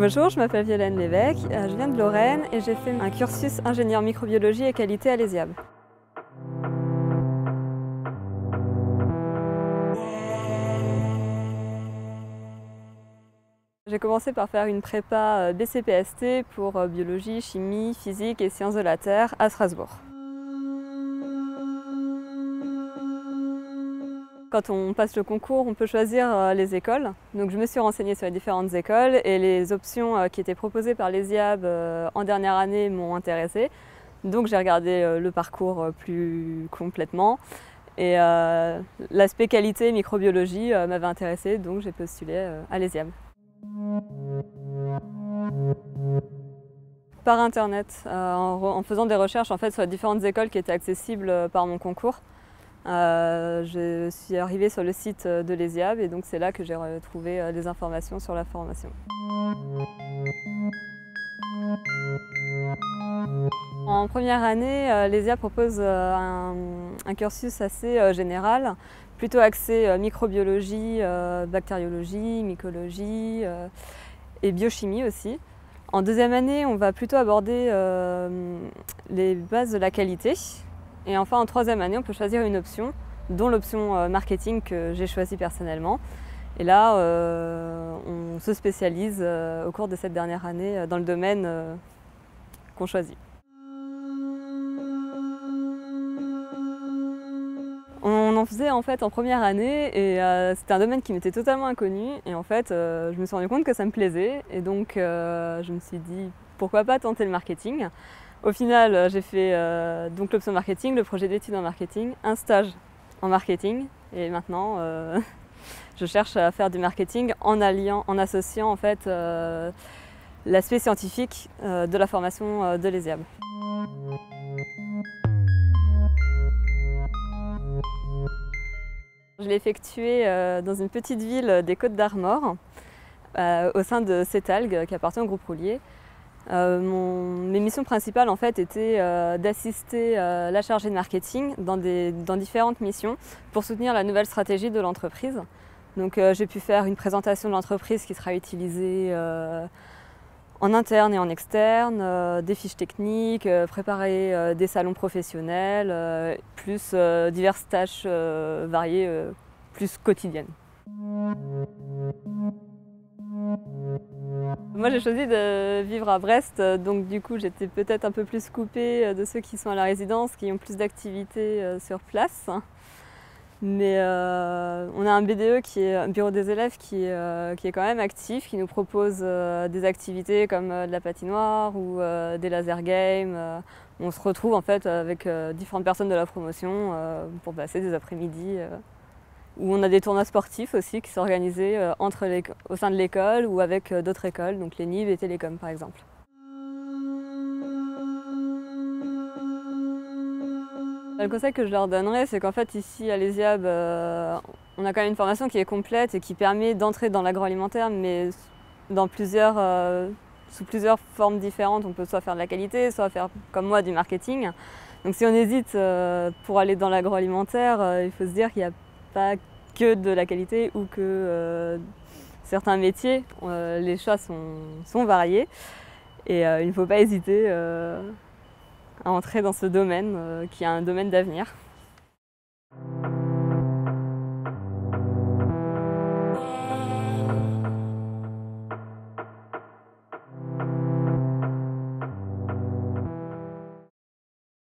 Bonjour, je m'appelle Violaine Lévesque, je viens de Lorraine et j'ai fait un cursus ingénieur microbiologie et qualité à l'ESIAB. J'ai commencé par faire une prépa BCPST pour biologie, chimie, physique et sciences de la Terre à Strasbourg. Quand on passe le concours, on peut choisir les écoles. Donc je me suis renseignée sur les différentes écoles et les options qui étaient proposées par l'ESIAB en dernière année m'ont intéressée. Donc j'ai regardé le parcours plus complètement et l'aspect qualité microbiologie m'avait intéressée, donc j'ai postulé à l'ESIAB. Par internet, en faisant des recherches en fait, sur les différentes écoles qui étaient accessibles par mon concours. Je suis arrivée sur le site de l'ESIAB et donc c'est là que j'ai retrouvé des informations sur la formation. En première année, l'ESIAB propose un cursus assez général, plutôt axé microbiologie, bactériologie, mycologie et biochimie aussi. En deuxième année, on va plutôt aborder les bases de la qualité. Et enfin, en troisième année, on peut choisir une option, dont l'option marketing que j'ai choisie personnellement. Et là, on se spécialise au cours de cette dernière année dans le domaine qu'on choisit. On en faisait en fait en première année et c'était un domaine qui m'était totalement inconnu. Et en fait, je me suis rendu compte que ça me plaisait. Et donc, je me suis dit, pourquoi pas tenter le marketing. Au final, j'ai fait donc l'option marketing, le projet d'études en marketing, un stage en marketing et maintenant je cherche à faire du marketing en associant en fait l'aspect scientifique de la formation de l'ESIAB. Je l'ai effectué dans une petite ville des Côtes-d'Armor au sein de Cetalg qui appartient au groupe Roulier. Mes missions principales en fait étaient d'assister la chargée de marketing dans différentes missions pour soutenir la nouvelle stratégie de l'entreprise. Donc j'ai pu faire une présentation de l'entreprise qui sera utilisée en interne et en externe, des fiches techniques, préparer des salons professionnels, plus diverses tâches variées, plus quotidiennes. Moi j'ai choisi de vivre à Brest, donc du coup j'étais peut-être un peu plus coupée de ceux qui sont à la résidence, qui ont plus d'activités sur place. Mais on a un BDE qui est un bureau des élèves qui est quand même actif, qui nous propose des activités comme de la patinoire ou des laser games. On se retrouve en fait avec différentes personnes de la promotion pour passer des après-midi. Où on a des tournois sportifs aussi qui sont organisés au sein de l'école ou avec d'autres écoles, donc les NIV et Télécom par exemple. Le conseil que je leur donnerais, c'est qu'en fait ici à l'ESIAB, on a quand même une formation qui est complète et qui permet d'entrer dans l'agroalimentaire, mais sous plusieurs formes différentes. On peut soit faire de la qualité, soit faire comme moi du marketing. Donc si on hésite pour aller dans l'agroalimentaire, il faut se dire qu'il n'y a pas que de la qualité ou que certains métiers, les choix sont variés et il ne faut pas hésiter à entrer dans ce domaine qui est un domaine d'avenir.